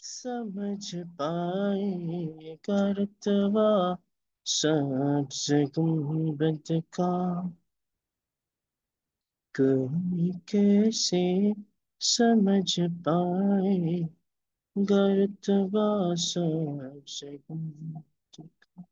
समझ पाए करतवा सबसे गुंबद का कोई कैसे समझ पाए करतवा सबसे गुंबद का।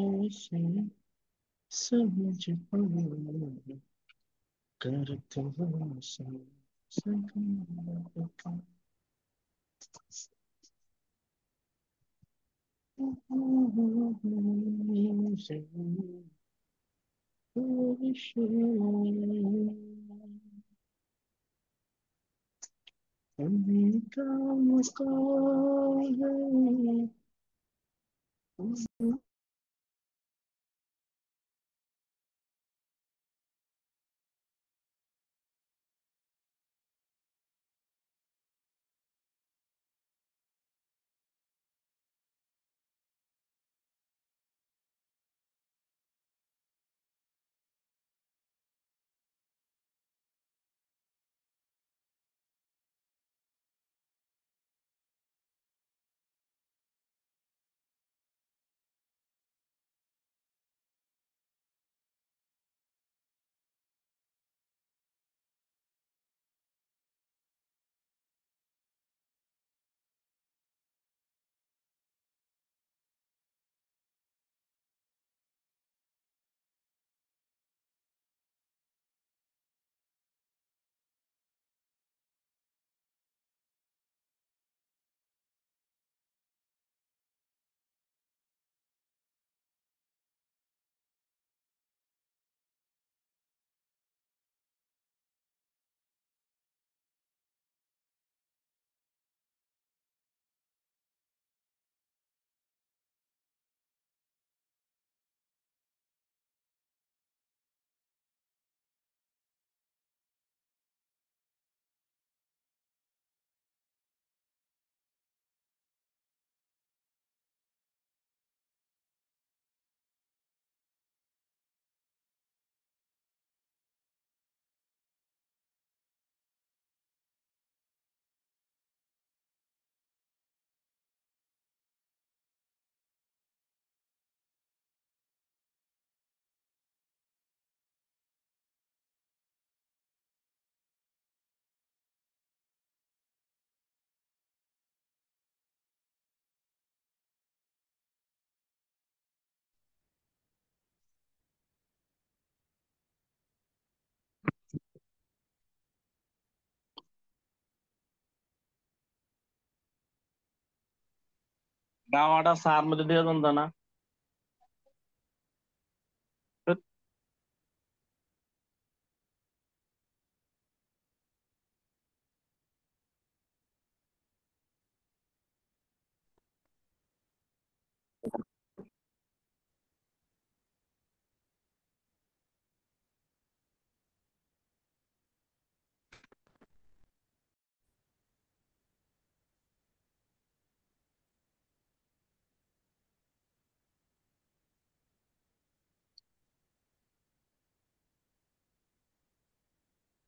कैसे समझ पाए करतवा सबसे गुंबद का। अभी का मुस्कान है। গাওয়াটা সার মধ্যে দিয়ে দেন না।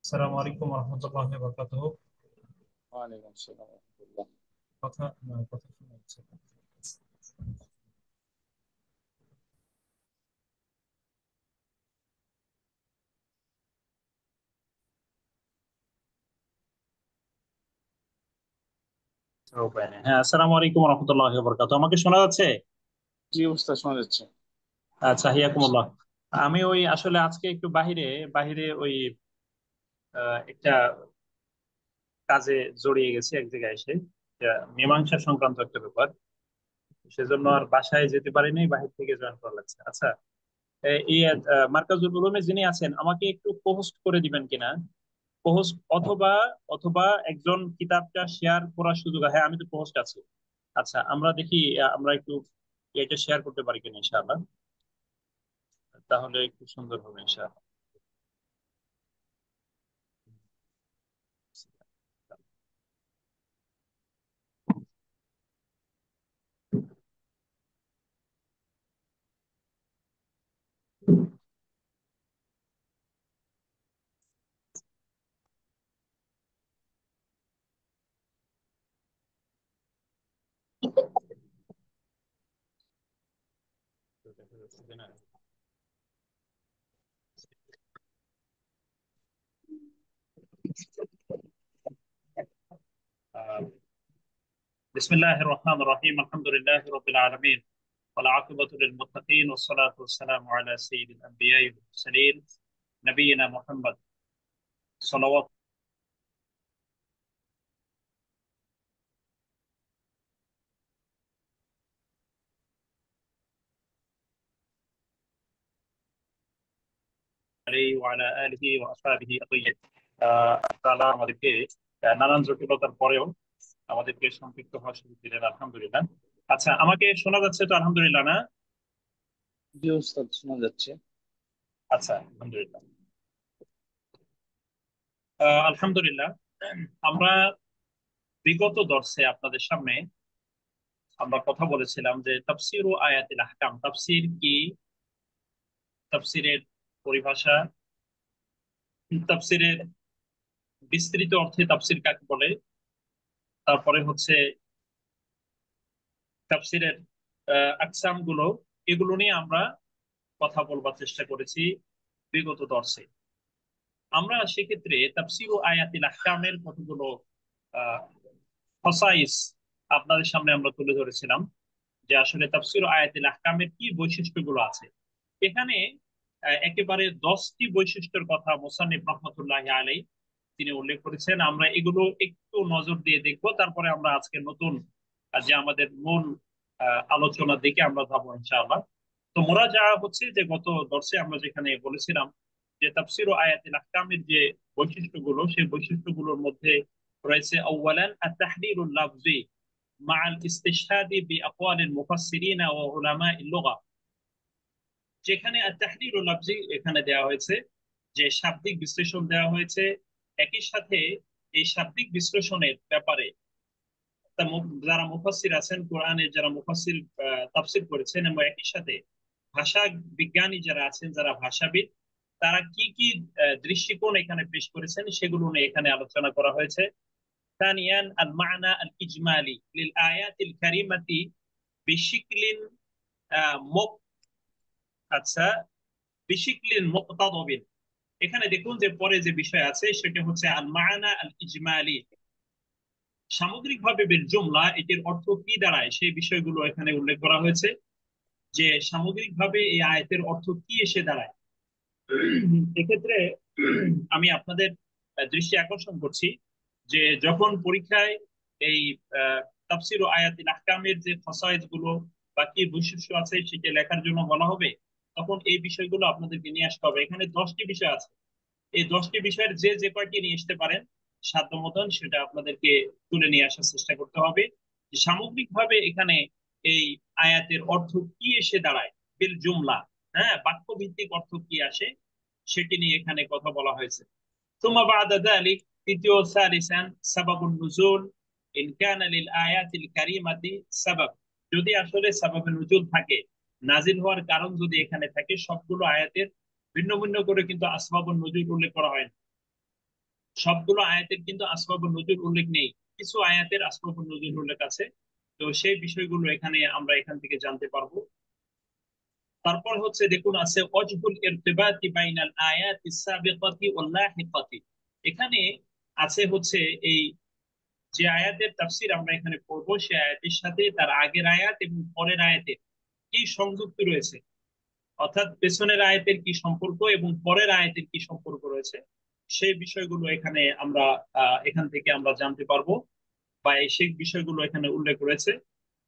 আসসালামু আলাইকুম রহমতুল্লাহি ওয়া বারাকাতুহু। ওয়ালাইকুম আসসালাম ওয়া রাহমাতুল্লাহ। কথা শোনা যাচ্ছে? হ্যাঁ, আসসালামু আলাইকুম রহমতুল্লাহি ওয়া বারাকাতুহু। আমাকে শোনা যাচ্ছে? জি অবস্থা শোনা যাচ্ছে। আচ্ছা, হিয়াকুমুল্লাহ। আমি ওই আসলে আজকে একটু বাহিরে বাহিরে ওই একটা কাজে জড়িয়ে গেছি এক জায়গায় এসে। এটা মীমাংসা সংক্রান্ত একটা ব্যাপার, সেজন্য আর বাসায় যেতে পারিনি, বাহির থেকে জয়েন করা লাগছে। আচ্ছা, এই মার্কাজুল উলুমে যিনি আছেন, আমাকে একটু পোস্ট করে দিবেন কিনা? পোস্ট অথবা অথবা একজন কিতাবটা শেয়ার করার সুযোগ। হ্যাঁ, আমি তো পোস্ট আছি। আচ্ছা, আমরা দেখি, আমরা একটু এটা শেয়ার করতে পারি কিনা ইনশাআল্লাহ, তাহলে খুব সুন্দর হবে ইনশাআল্লাহ। بسم الله الرحمن الرحيم، الحمد لله رب العالمين، والعاقبة للمتقين، والصلاة والسلام على سيد الأنبياء والمرسلين نبينا محمد صلوات عليه وعلى آله وأصحابه أطيب। তাআলা আমাদেরকে নানান জটিলতার পরেও আমাদেরকে সম্পৃক্ত হওয়ার সুযোগ দিলেন, আলহামদুলিল্লাহ। আচ্ছা, আমাকে শোনা যাচ্ছে তো আলহামদুলিল্লাহ না? জি উস্তাদ, শোনা যাচ্ছে। আচ্ছা, আলহামদুলিল্লাহ। আলহামদুলিল্লাহ, আমরা বিগত দর্সে আপনাদের সামনে আমরা কথা বলেছিলাম যে তাফসির ও আয়াতুল আহকাম, তাফসির কি, তাফসিরের পরিভাষা, তাফসিরের বিস্তৃত অর্থে তাফসির কাকে বলে, তারপরে হচ্ছে তাফসিরের আকসাম গুলো, এগুলো নিয়ে আমরা কথা বলবার চেষ্টা করেছি বিগত দর্শে। আমরা সেক্ষেত্রে তাফসির ও আয়াতুল আহকামের কতগুলো খসাইস আপনাদের সামনে আমরা তুলে ধরেছিলাম, যে আসলে তাফসির ও আয়াতুল আহকামের কি বৈশিষ্ট্যগুলো আছে। এখানে একেবারে 10টি বৈশিষ্ট্যের কথা মুসান্নিফ রহমতুল্লাহ আলাইহি তিনি উল্লেখ করেছেন। আমরা এগুলো একটু নজর দিয়ে দেখব, তারপরে আমরা আজকে নতুন যে আমাদের মূল আলোচনার দিকে আমরা যাবো ইনশাআল্লাহ। তো মুরাজা হচ্ছে যে গত দর্শে আমরা যেখানে বলেছিলাম যে তাফসির ও আয়াতুল আহকামের যে বৈশিষ্ট্যগুলো, সেই বৈশিষ্ট্যগুলোর মধ্যে রয়েছে আউয়ালান আত-তাহরিরুল লাফজি মা'আল ইস্তিশহাদি বিআকওয়ালিল মুফাসসিরিন ওয়া উলামাইল লুগা। যেখানে আত-তাহরিরুল লাফজি এখানে দেওয়া হয়েছে, যে শাব্দিক বিশ্লেষণ দেওয়া হয়েছে, একই সাথে এই শাব্দিক বিশ্লেষণের ব্যাপারে যারা মুফাসসির আছেন, কোরআনের যারা মুফাসসির তাফসীর করেছেন, এবং একই সাথে ভাষা বিজ্ঞানী যারা আছেন, যারা ভাষাবিদ, তারা কি কি দৃষ্টিকোণ এখানে পেশ করেছেন সেগুলো নিয়ে এখানে আলোচনা করা হয়েছে। ثانيا المعنى الإجمالي للآيات الكريمة بشكل مق আচ্ছা بشكل مقتضب। এখানে দেখুন যে পরে যে বিষয় আছে সেটা হচ্ছে আল মা'না আল ইজমালি, সামগ্রিকভাবে বিল জুমলা এটির অর্থ কি দাঁড়ায় সেই বিষয়গুলো এখানে উল্লেখ করা হয়েছে, যে সামগ্রিকভাবে এই আয়াতের অর্থ কি এসে দাঁড়ায়। এক্ষেত্রে আমি আপনাদের দৃষ্টি আকর্ষণ করছি যে যখন পরীক্ষায় এই তাফসীর ও আয়াতুল আহকামের যে খসায়েস গুলো বা কি বৈশিষ্ট্য আছে সেটা লেখার জন্য বলা হবে, তখন এই বিষয়গুলো আপনাদেরকে নিয়ে আসতে হবে। এখানে 10টি বিষয় আছে, এই 10টি বিষয়ের যে যে কয়টি নিয়ে আসতে পারেন সাধ্য মতন সেটা আপনাদেরকে তুলে নিয়ে আসার চেষ্টা করতে হবে, যে সামগ্রিকভাবে এখানে এই আয়াতের অর্থ কি এসে দাঁড়ায়, বিল জুমলা, হ্যাঁ, বাক্য ভিত্তিক অর্থ কি আসে সেটি নিয়ে এখানে কথা বলা হয়েছে। ثم بعد ذلك তৃতীয় ثالثا سبب النزول إن كان للآيات الكريمة سبب। যদি আসলে সাবাবে নুজুল থাকে, নাজিল হওয়ার কারণ যদি এখানে থাকে, সবগুলো আয়াতের ভিন্ন ভিন্ন করে কিন্তু আসবাবুন নুজুল উল্লেখ করা হয় না। সবগুলো আয়াতের কিন্তু আসবাবুন নুজুল উল্লেখ নেই, কিছু আয়াতের আসবাবুন নুজুল উল্লেখ আছে। তো সেই বিষয়গুলো এখানে আমরা এখান থেকে জানতে পারবো। তারপর হচ্ছে দেখুন আছে ওয়াজহুল ইরতিবাতি বাইনাল আয়াতিস সাবিকাতি ওয়াল লাহিকাতি। এখানে আছে হচ্ছে এই যে আয়াতের তাফসীর আমরা এখানে পড়বো, সেই আয়াতের সাথে তার আগের আয়াত এবং পরের আয়াতের কি সংযুক্তি রয়েছে, অর্থাৎ পেছনের আয়াতের কি সম্পর্ক এবং পরের আয়াতের কি সম্পর্ক রয়েছে, সেই বিষয়গুলো এখানে আমরা এখান থেকে আমরা জানতে পারবো, বা সেই বিষয়গুলো এখানে উল্লেখ রয়েছে।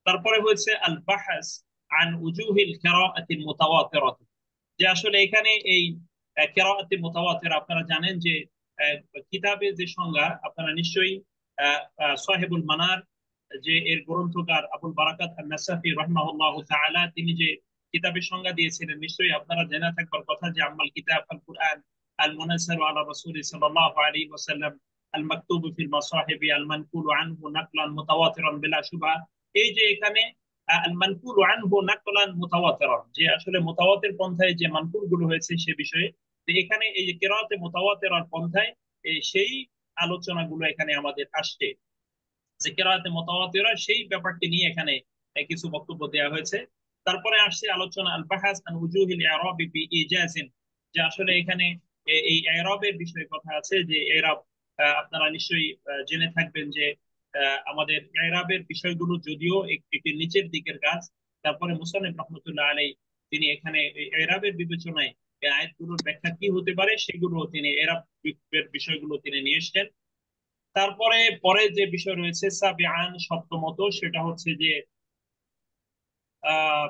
তারপরে হয়েছে আল বাহাস আন উজুহিল কিরাআতিল মুতাওয়াতিরাত, যে আসলে এখানে এই কিরাআতিল মুতাওয়াতির আপনারা জানেন যে কিতাবের যে সংজ্ঞা আপনারা নিশ্চয়ই সাহেবুল মানার যে এর গ্রন্থকার আবুল বারাকাত আন-নাসাফি রাহিমাহুল্লাহু তাআলা তিনি যে কিতাবের সংজ্ঞা দিয়েছিলেন, নিশ্চয়ই আপনারা জেনে থাকবার কথা যে আম্মাল কিতাব আল কুরআন আল মুনাজ্জালু আলা রাসূলি সাল্লাল্লাহু আলাইহি ওয়াসাল্লাম আল মাকতুবু ফিল মাসাহিবি আল মানকুলু আনহু নাকলান মুতাওয়াতিরান বিলা শুবহা। এই যে এখানে আল মানকুলু আনহু নাকলান মুতাওয়াতিরান, যে আসলে মুতাওয়াতির পন্থায় যে মানকুল গুলো হয়েছে সে বিষয়ে, তো এখানে এই যে কিরাআতে মুতাওয়াতিরার পন্থায় সেই আলোচনাগুলো এখানে আমাদের আসছে, যে কেরাতে মুতাওয়াতিরা সেই ব্যাপারটি নিয়ে এখানে কিছু বক্তব্য দেওয়া হয়েছে। তারপরে আসছে আলোচনা আল বাহাস আন উজুহিল ইরাবি বি ইজাজিন, যে আসলে এখানে এই ইরাবের বিষয়ে কথা আছে, যে ইরাব আপনারা নিশ্চয়ই জেনে থাকবেন যে আমাদের ইরাবের বিষয়গুলো যদিও একটি নিচের দিকের কাজ। তারপরে মুসান্নিফ রাহমাতুল্লাহ আলাইহি তিনি এখানে ইরাবের বিবেচনায় এই আয়াতগুলোর ব্যাখ্যা কি হতে পারে সেগুলো তিনি ইরাবের বিষয়গুলো তিনি নিয়ে এসেছেন। তারপরে পরে যে বিষয় রয়েছে সাবিআন সপ্তমত, সেটা হচ্ছে যে আহ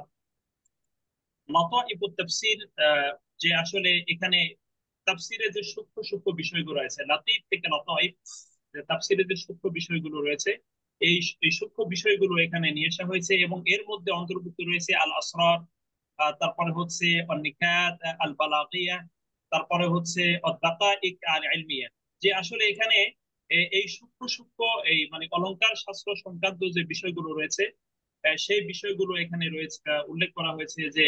মাতাইবুত তাফসীর, যে আসলে এখানে তাফসীরে যে সূক্ষ্ম সূক্ষ্ম বিষয়গুলো রয়েছে, লাতীফ থেকে লতাইফ, যে তাফসীরে যে সূক্ষ্ম বিষয়গুলো রয়েছে এই এই সূক্ষ্ম বিষয়গুলো এখানে নিয়ে আসা হয়েছে, এবং এর মধ্যে অন্তর্ভুক্ত রয়েছে আল আসরার, তারপরে হচ্ছে নিকাত আল বালাগিয়া, তারপরে হচ্ছে দাকাইক আল ইলমিয়া, যে আসলে এখানে এই সূক্ষ্ম সূক্ষ্ম এই মানে অলংকার শাস্ত্র সংক্রান্ত যে বিষয়গুলো রয়েছে সেই বিষয়গুলো এখানে রয়েছে, উল্লেখ করা হয়েছে যে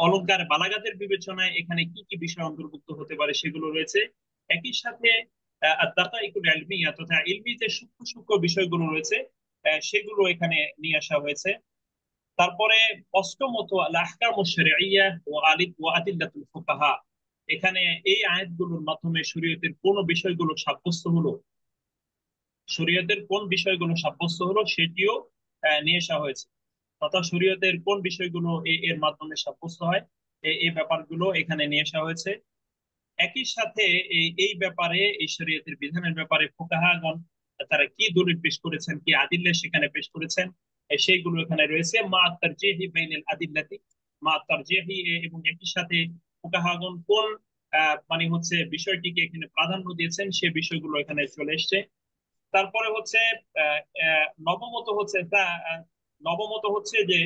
অলংকার বালাগাতের বিবেচনায় এখানে কি কি বিষয় অন্তর্ভুক্ত হতে পারে সেগুলো রয়েছে। একই সাথে দাকাইকুল ইলমিয়া তথা ইলমি যে সূক্ষ্ম সূক্ষ্ম বিষয়গুলো রয়েছে সেগুলো এখানে নিয়ে আসা হয়েছে। তারপরে অষ্টমত আল আহকামুশ শারঈয়্যা ওয়া আদিল্লাতুল ফুকাহা, এখানে এই আয়াতগুলোর মাধ্যমে শরীয়তের কোন বিষয়গুলো সাব্যস্ত হলো, শরীয়তের কোন বিষয়গুলো সাব্যস্ত হলো সেটিও নিয়ে আসা হয়েছে, তথা শরীয়তের কোন বিষয়গুলো এর মাধ্যমে সাব্যস্ত হয় এই ব্যাপারগুলো এখানে নিয়ে আসা হয়েছে। একই সাথে এই ব্যাপারে এই শরীয়তের বিধানের ব্যাপারে ফুকাহাগণ তারা কি দলিল পেশ করেছেন, কি আদিল্লা সেখানে পেশ করেছেন সেইগুলো এখানে রয়েছে। মা তারজিহি বাইনাল আদিল্লাতি, মা তারজিহি, এবং একই সাথে ফুকাহাগণ কোন মানে হচ্ছে বিষয়টিকে এখানে প্রাধান্য দিয়েছেন সে বিষয়গুলো এখানে চলে এসেছে। তারপরে হচ্ছে আহ, নবমত হচ্ছে নবমত হচ্ছে যে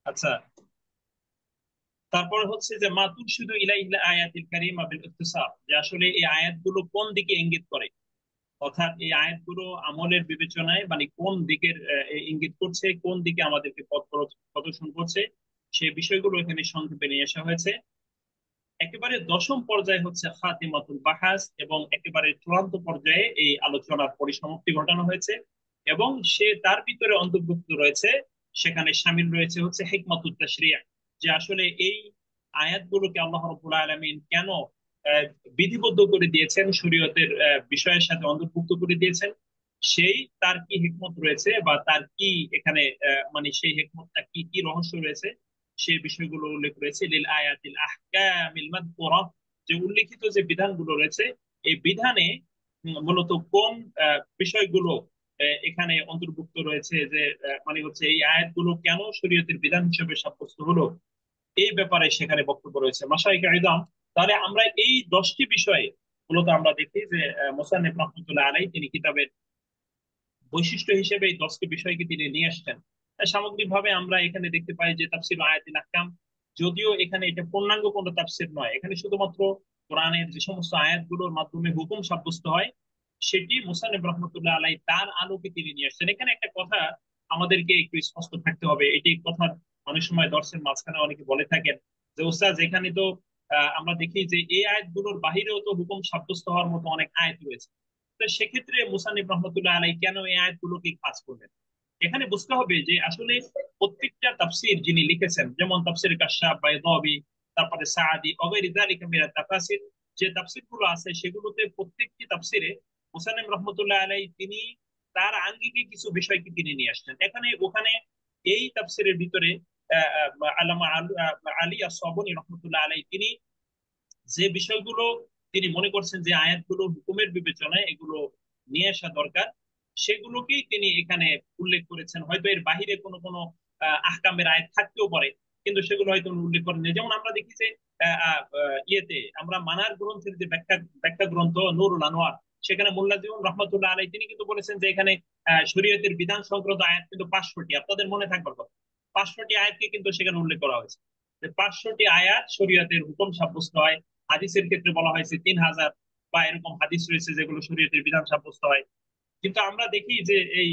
আচ্ছা, তারপর হচ্ছে যে মাতুর শুধু ইলাইহিল আয়াতিল কারিমা বিল ইখতিসার, যে আসলে এই আয়াতগুলো কোন দিকে ইঙ্গিত করে, অর্থাৎ এই আয়াতগুলো আমলের বিবেচনায় মানে কোন দিকের ইঙ্গিত করছে, কোন দিকে আমাদেরকে পথ প্রদর্শন করছে সেই বিষয়গুলো এখানে সংক্ষেপে নিয়ে আসা হয়েছে। একেবারে দশম পর্যায়ে হচ্ছে খাতিমাতুল বাহাস, এবং একেবারে চূড়ান্ত পর্যায়ে এই আলোচনার পরিসমাপ্তি ঘটানো হয়েছে, এবং সে তার ভিতরে অন্তর্ভুক্ত রয়েছে, সেখানে শামিল রয়েছে হচ্ছে হিকমাতুত তাশরিয়া, যে আসলে এই আয়াতগুলোকে আল্লাহ রাব্বুল আলামিন কেন আহ, বিধিবদ্ধ করে দিয়েছেন, শরীয়তের বিষয়ের সাথে অন্তর্ভুক্ত করে দিয়েছেন, সেই তার কি হিকমত রয়েছে বা তার কি এখানে মানে সেই হিকমতটা কি কি রহস্য রয়েছে সেই বিষয়গুলো উল্লেখ রয়েছে। লিল আয়াতিল আহকামিল মাযকুরা, যে উল্লেখিত যে বিধানগুলো রয়েছে এই বিধানে মূলত কোন বিষয়গুলো এখানে অন্তর্ভুক্ত রয়েছে, যে মানে হচ্ছে এই আয়াতগুলো কেন শরীয়তের বিধান হিসেবে সাব্যস্ত হলো এই ব্যাপারে সেখানে বক্তব্য রয়েছে মাশায়েখে ইদাম। তাহলে আমরা এই 10টি বিষয়ে মূলত আমরা দেখি যে মুসান্নিফ রাহমাতুল্লাহ আলাইহি তিনি কিতাবের বৈশিষ্ট্য হিসেবে এই 10টি বিষয়কে তিনি নিয়ে আসছেন। সামগ্রিকভাবে আমরা এখানে দেখতে পাই যে তাফসির আয়াতুল আহকাম, যদিও এখানে এটা পূর্ণাঙ্গ কোনো তাফসির নয়, এখানে শুধুমাত্র কোরআনের যে সমস্ত আয়াতগুলোর মাধ্যমে হুকুম সাব্যস্ত হয় সেটি মুসান্নিফ রাহমাতুল্লাহ আলাইহি তার আলোকে তিনি নিয়ে আসছেন। এখানে একটা কথা আমাদেরকে একটু স্পষ্ট থাকতে হবে, এটি কথা অনেক সময় দর্শের মাঝখানে অনেকে বলে থাকেন যে ওস্তাদ এখানে তো আমরা দেখি যে এই আয়াতগুলোর বাহিরেও তো হুকুম সাব্যস্ত হওয়ার মতো অনেক আয়াত রয়েছে, তো সেক্ষেত্রে মুসান্নিফ রহমতুল্লাহ আলাই কেন এই আয়াতগুলোকে কাজ করবেন। এখানে বুঝতে হবে যে আসলে প্রত্যেকটা তাফসির যিনি লিখেছেন, যেমন তাফসির কাশশাফ, বাইদাবি, তারপরে সাআদি, ওগাইরি যালিকা মিনাত তাফাসির, যে তাফসির গুলো আছে সেগুলোতে প্রত্যেকটি তাফসিরে মুসান্নিফ রহমতুল্লাহ আলাই তিনি তার আঙ্গিকে কিছু বিষয়কে তিনি নিয়ে আসছেন এখানে ওখানে। এই তাফসিরের ভিতরে আল্লামা আলী আস-সাবুনী রহমতুল্লাহ আলাই তিনি যে বিষয়গুলো তিনি মনে করছেন যে আয়াতগুলো হুকুমের বিবেচনায় এগুলো নিয়ে আসা দরকার, সেগুলোকেই তিনি এখানে উল্লেখ করেছেন। হয়তো এর বাহিরে কোনো কোনো আহকামের আয়াত থাকতেও পারে, কিন্তু সেগুলো হয়তো উনি উল্লেখ করেন না। যেমন আমরা দেখি যে ইয়েতে আমরা মানার গ্রন্থের যে ব্যাখ্যা ব্যাখ্যা গ্রন্থ নুরুল আনোয়ার, সেখানে মোল্লা জীবন রহমতুল্লাহ আলাই তিনি কিন্তু বলেছেন যে এখানে শরীয়তের বিধান সংক্রান্ত আয়াত কিন্তু 500টি। আপনাদের মনে থাকবার কথা, 500টি আয়াতকে কিন্তু সেখানে উল্লেখ করা হয়েছে। 500টি আয়াত শরীয়তের হুকুম সাব্যস্ত হয়। হাদিসের ক্ষেত্রে বলা হয়েছে 3000 বা এরকম হাদিস রয়েছে যেগুলো শরীয়তের বিধান সাব্যস্ত হয়। কিন্তু আমরা দেখি যে এই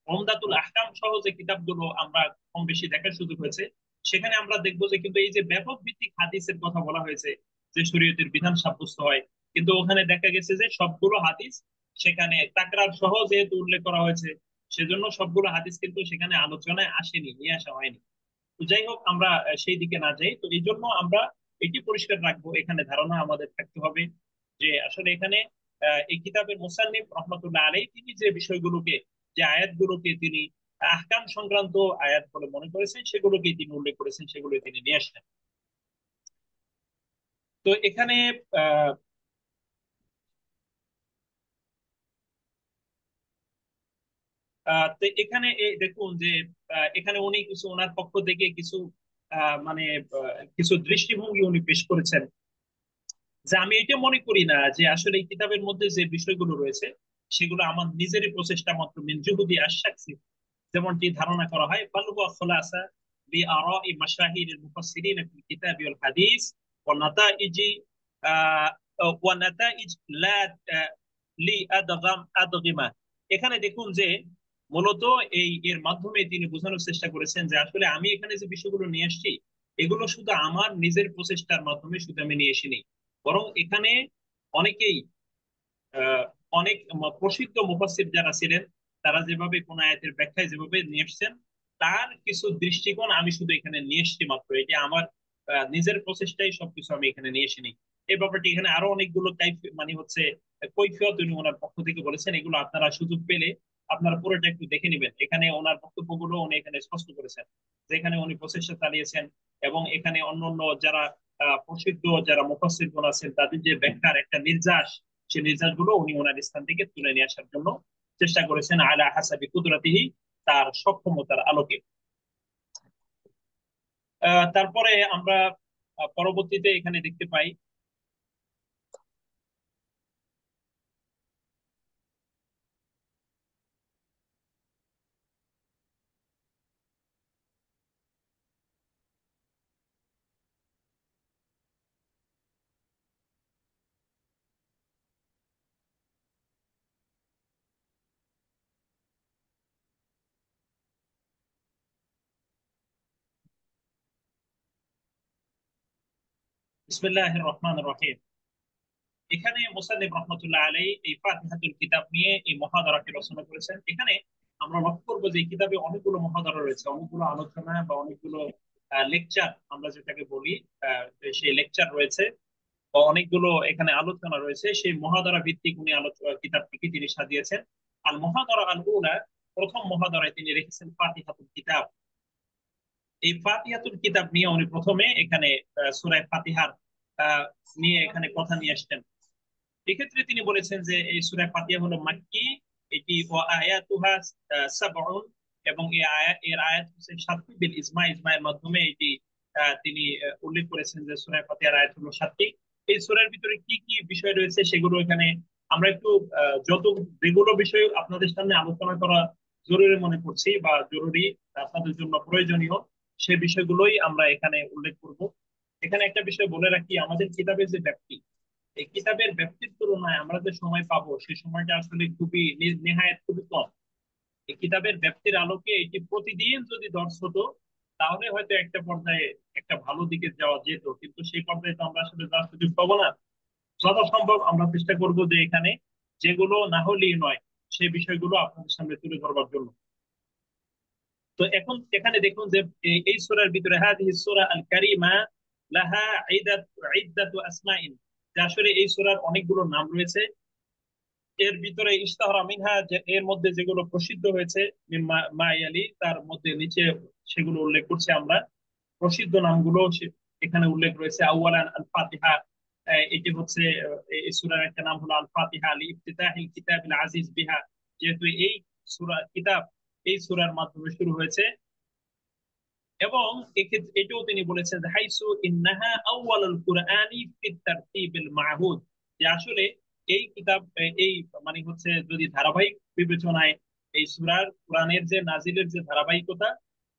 ওমদাতুল আহকাম সহ যে কিতাবগুলো আমরা কম বেশি দেখার সুযোগ হয়েছে, সেখানে আমরা দেখবো যে কিন্তু এই যে ব্যাপক ভিত্তিক হাদিসের কথা বলা হয়েছে যে শরীয়তের বিধান সাব্যস্ত হয়, কিন্তু ওখানে দেখা গেছে যে সবগুলো হাদিস সেখানে তাকরার সহ যেহেতু উল্লেখ করা হয়েছে, সেজন্য সবগুলো হাদিস কিন্তু সেখানে আলোচনায় আসেনি, নিয়ে আসা হয়নি। তো যাই হোক, আমরা সেই দিকে না যাই। তো এই জন্য আমরা এটি পরিষ্কার রাখবো, এখানে ধারণা আমাদের থাকতে হবে যে আসলে এখানে এই কিতাবের মুসান্নিফ রহমতুল্লাহ আলাই তিনি যে বিষয়গুলোকে, যে আয়াতগুলোকে তিনি আহকাম সংক্রান্ত আয়াত বলে মনে করেছেন, সেগুলোকেই তিনি উল্লেখ করেছেন, সেগুলো তিনি নিয়ে আসলেন। তো এখানে আহ তো এখানে দেখুন যে এখানে উনি কিছু ওনার পক্ষ থেকে কিছু মানে কিছু দৃষ্টিভঙ্গি উনি পেশ করেছেন। যে আমি এটা মনে করি না যে আসলে এই কিতাবের মধ্যে যে বিষয়গুলো রয়েছে সেগুলো আমার নিজেরই প্রচেষ্টা মাত্র মিন জুহুদি আশ-শাখসি, যেমনটি ধারণা করা হয়। বাল হুয়া খুলাসা বিআরাই মাশাহিরিল মুফাসসিরিন ফিল কিতাবি ওয়াল হাদিস ওয়া নাতাইজি আহ, ওয়া নাতাইজ লা লি আদগিমা। এখানে দেখুন যে মূলত এই এর মাধ্যমে তিনি বোঝানোর চেষ্টা করেছেন যে আসলে আমি এখানে যে বিষয়গুলো নিয়ে আসছি এগুলো শুধু আমার নিজের প্রচেষ্টার মাধ্যমে শুধু আমি নিয়ে আসিনি, বরং এখানে অনেকেই আহ, অনেক প্রসিদ্ধ মুফাসসির যারা ছিলেন তারা যেভাবে কোন আয়াতের ব্যাখ্যায় যেভাবে নিয়ে এসেছেন, তার কিছু দৃষ্টিকোণ আমি শুধু এখানে নিয়ে এসেছি মাত্র। এটা আমার নিজের প্রচেষ্টাই সবকিছু আমি এখানে নিয়ে এসিনি। এই ব্যাপারটি এখানে আরো অনেকগুলো মানে হচ্ছে কৈফিয়ত উনি ওনার পক্ষ থেকে বলেছেন, এগুলো আপনারা সুযোগ পেলে আপনারা পুরোটা একটু দেখে নেবেন। এখানে ওনার বক্তব্যগুলো উনি এখানে স্পষ্ট করেছেন, যেখানে উনি প্রচেষ্টা চালিয়েছেন এবং এখানে অন্যান্য যারা প্রসিদ্ধ যারা মুফাসসিরগণ আছেন তাদের যে ব্যাখ্যার একটা নির্যাস, সেই নির্যাস গুলো উনি ওনার স্থান থেকে তুলে নিয়ে আসার জন্য চেষ্টা করেছেন আলা হাসাবি কুদরাতিহি, তার সক্ষমতার আলোকে। তারপরে আমরা পরবর্তীতে এখানে দেখতে পাই বিসমিল্লাহির রহমানির রহিম। এখানে মুসান্নিফ রহমতুল্লাহ আলাই এই ফাতিহাতুল কিতাব নিয়ে এই মহাদারাটি রচনা করেছেন। এখানে আমরা লক্ষ্য করবো যে এই কিতাবে অনেকগুলো মহাদারা রয়েছে, অনেকগুলো আলোচনা বা অনেকগুলো লেকচার আমরা যেটাকে বলি, সেই লেকচার রয়েছে বা অনেকগুলো এখানে আলোচনা রয়েছে। সেই মহাদারা ভিত্তিক উনি আলোচনা কিতাবটিকে তিনি সাজিয়েছেন। আল মহাদারা আল উলা, প্রথম মহাদারায় তিনি রেখেছেন ফাতিহাতুল কিতাব। এই ফাতিহাতুল কিতাব নিয়ে উনি প্রথমে এখানে সূরা ফাতিহার আহ, নিয়ে এখানে কথা নিয়ে আসছেন। এক্ষেত্রে তিনি বলেছেন যে এই সূরা ফাতিহা হলো মাক্কি, এটি ও আয়াতুহা সাবউন, এবং এই আয়াত এর আয়াত হচ্ছে 7টি বিল ইজমা, ইজমায়ের মাধ্যমে এটি তিনি উল্লেখ করেছেন যে সূরা ফাতিহার আয়াত হলো 7টি। এই সূরার ভিতরে কি কি বিষয় রয়েছে সেগুলো এখানে আমরা একটু যত যেগুলো বিষয় আপনাদের সামনে আলোচনা করা জরুরি মনে করছি বা জরুরি আপনাদের জন্য প্রয়োজনীয়, সে বিষয়গুলোই আমরা এখানে উল্লেখ করব। এখানে একটা বিষয় বলে রাখি, আমাদের কিতাবের যে ব্যাপ্তি, এই কিতাবের ব্যাপ্তির তুলনায় আমরা যে সময় পাবো সেই সময়টা আসলে খুবই নেহায়েত খুবই কম। এই কিতাবের ব্যাপ্তির আলোকে এটি প্রতিদিন যদি দর্শ হতো তাহলে হয়তো একটা পর্যায়ে একটা ভালো দিকে যাওয়া যেত, কিন্তু সেই পর্যায়ে তো আমরা আসলে যাওয়ার সুযোগ পাবো না। যথাসম্ভব আমরা চেষ্টা করব যে এখানে যেগুলো না হলেই নয় সেই বিষয়গুলো আপনাদের সামনে তুলে ধরবার জন্য। তো এখন এখানে দেখুন যে এই সূরার ভিতরে হাদিহি সূরা আল কারীমা লাহা ইদ্দাতু আসমাইন, যে আসলে এই সূরার অনেকগুলো নাম রয়েছে। এর ভিতরে ইশতাহারা মিনহা, যে এর মধ্যে যেগুলো প্রসিদ্ধ হয়েছে মায়ালি, তার মধ্যে নিচে সেগুলো উল্লেখ করছি আমরা। প্রসিদ্ধ নামগুলো এখানে উল্লেখ রয়েছে। আউয়ালান আল ফাতিহা, এটি হচ্ছে এই সূরার একটা নাম হলো আল ফাতিহা লিইফতিতাহিল কিতাবিল আজিজ বিহা, যেহেতু এই সূরা কিতাব এই সূরার মাধ্যমে শুরু হয়েছে। এবং এক্ষেত্রে এটাও তিনি বলেছেন যে হাইসু ইন্নাহা আউয়ালুল কুরআনি ফিত তারতিবিল মাহুদ, যে আসলে এই কিতাব এই মানে হচ্ছে যদি ধারাবাহিক বিবেচনায় এই সূরার কোরআনের যে নাজিলের যে ধারাবাহিকতা,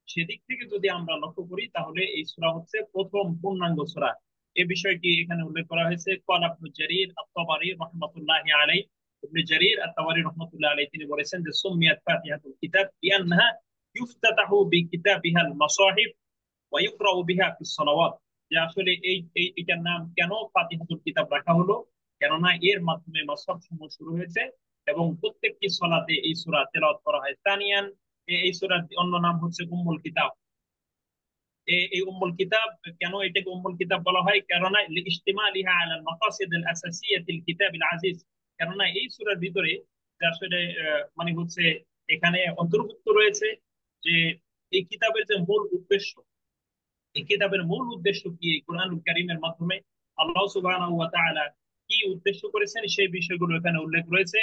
সেদিক থেকে যদি আমরা লক্ষ্য করি, তাহলে এই সূরা হচ্ছে প্রথম পূর্ণাঙ্গ সূরা। এই বিষয়টি এখানে উল্লেখ করা হয়েছে। ক্বালা ইবনে জারীর আত-তাবারী রাহমাতুল্লাহি আলাইহি, ইবনে জারীর আত-তাবারী রাহমাতুল্লাহি আলাইহি তিনি বলেছেন যে সুমিয়াত ফাতিহাতুল কিতাব লিআন্নাহা ইফতাতাহু বিকিতাবিহাল মাসাহিফ ওয়া ইকরাউ বিহা ফিস সালাওয়াত, যে আসলে এটার নাম কেন ফাতিহাতুল কিতাব রাখা হলো, কেননা এর মাধ্যমে মাসহাফ সমূহ শুরু হয়েছে এবং প্রত্যেকটি সালাতে এই সূরা তেলাওয়াত করা হয়। তানিয়ান, এই সূরার অন্য নাম হচ্ছে উম্মুল কিতাব। এই উম্মুল কিতাব, কেন এটাকে উম্মুল কিতাব বলা হয়, কেননা লিইজতিমালিহা আলাল মাকাসিদ আল আসাসিয়াতিল কিতাবিল আজিজ, কেননা এই সূরার ভিতরে যে আসলে মানে হচ্ছে এখানে অন্তর্ভুক্ত রয়েছে যে এই কিতাবের যে মূল উদ্দেশ্য, এই কিতাবের মূল উদ্দেশ্য কি, এই কোরআনুল কারীমের মাধ্যমে আল্লাহ সুবহানাহু ওয়া তাআলা কি উদ্দেশ্য করেছেন সেই বিষয়গুলো এখানে উল্লেখ রয়েছে।